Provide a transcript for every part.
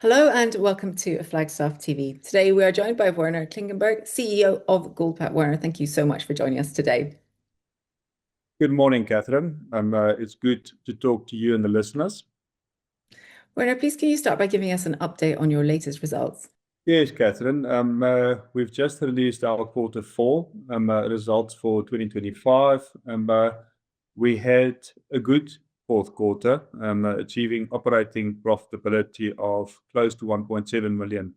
Hello and welcome to Flagstaff TV. Today we are joined by Werner Klingenberg, CEO of Goldplat. Werner, thank you so much for joining us today. Good morning, Catherine. It's good to talk to you and the listeners. Werner, please can you start by giving us an update on your latest results? Yes, Catherine. We've just released our quarter four results for 2025. We had a good fourth quarter, achieving operating profitability of close to £1.7 million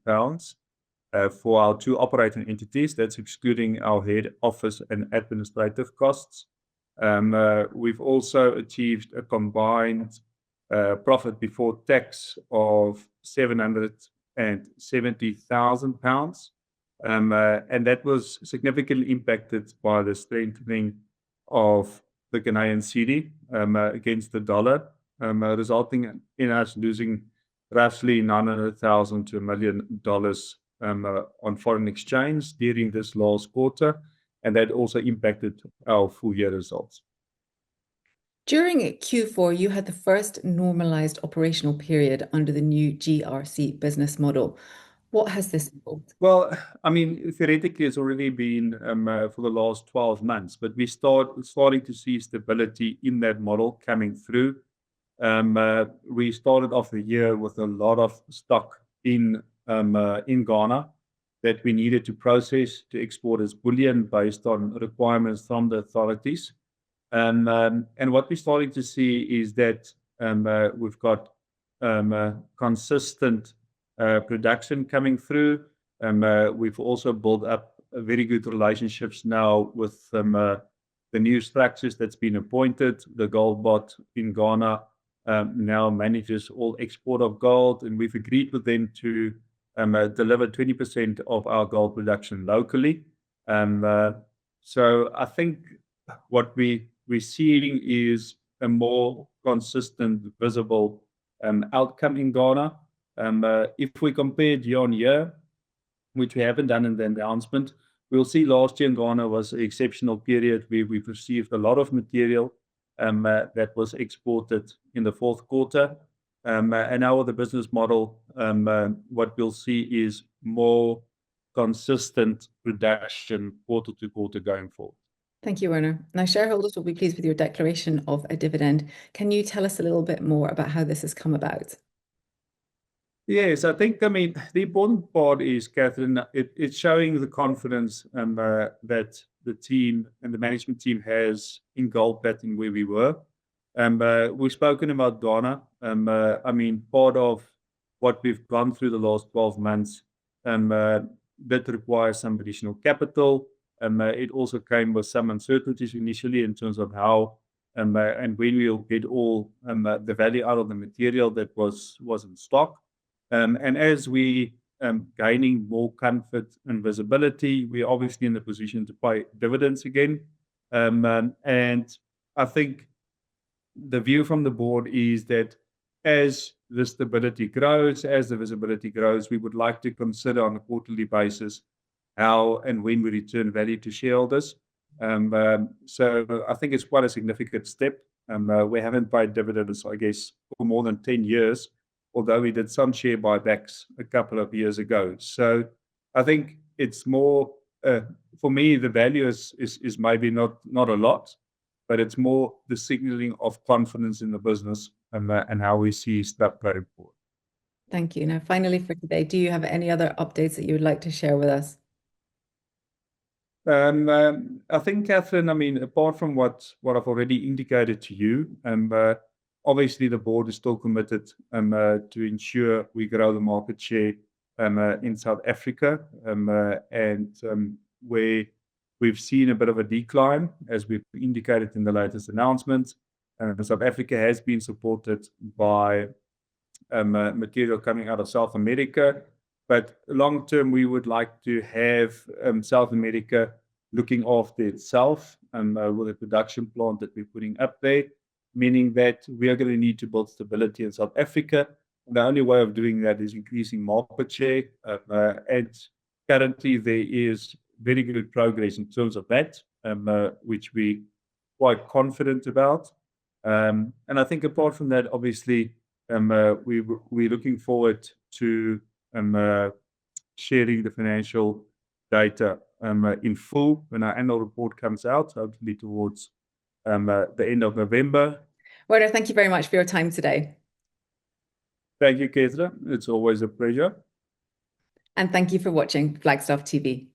for our two operating entities. That's excluding our head office and administrative costs. We've also achieved a combined profit before tax of £770,000. And that was significantly impacted by the strengthening of the Canadian cedi against the dollar, resulting in us losing roughly $900,000 to $1 million on foreign exchange during this last quarter. And that also impacted our full year results. During Q4, you had the first normalized operational period under the new GRC business model. What has this involved? Well, I mean, theoretically, it's already been for the last 12 months, but we starting to see stability in that model coming through. We started off the year with a lot of stock in Ghana that we needed to process to export as bullion based on requirements from the authorities. And what we're starting to see is that we've got consistent production coming through. We've also built up very good relationships now with the new structures that's been appointed. The Goldplat in Ghana now manages all export of gold, and we've agreed with them to deliver 20% of our gold production locally. So I think what we're seeing is a more consistent, visible outcome in Ghana. If we compare year on year, which we haven't done in the announcement, we'll see last year in Ghana was an exceptional period where we've received a lot of material that was exported in the fourth quarter. And now with the business model, what we'll see is more consistent production quarter to quarter going forward. Thank you, Werner. Now, shareholders will be pleased with your declaration of a dividend. Can you tell us a little bit more about how this has come about? Yes, I think, the important part is, Catherine, it's showing the confidence that the team and the management team has in Goldplat and where we were. We've spoken about Ghana. Part of what we've gone through the last 12 months that requires some additional capital. It also came with some uncertainties initially in terms of how and when we'll get all the value out of the material that was in stock. And as we gaining more comfort and visibility, we're obviously in the position to pay dividends again. And I think the view from the board is that as the stability grows, as the visibility grows, we would like to consider on a quarterly basis how and when we return value to shareholders. So I think it's quite a significant step. We haven't paid dividends, I guess, for more than 10 years, although we did some share buybacks a couple of years ago. So I think it's more, for me, the value is maybe not a lot, but it's more the signaling of confidence in the business and how we see stuff going forward. Thank you. Now, finally for today, do you have any other updates that you would like to share with us? I think, Catherine, apart from what I've already indicated to you, obviously the board is still committed to ensure we grow the market share in South Africa, and where we've seen a bit of a decline, as we've indicated in the latest announcement. South Africa has been supported by material coming out of South America. But long term, we would like to have South America looking after itself with a production plant that we're putting up there, meaning that we are going to need to build stability in South Africa. And the only way of doing that is increasing market share. And currently, there is very good progress in terms of that, which we're quite confident about. And I think apart from that, obviously, we're looking forward to sharing the financial data in full when our annual report comes out, hopefully towards the end of November. Werner, thank you very much for your time today. Thank you, Ketra. It's always a pleasure. And thank you for watching Flagstaff TV.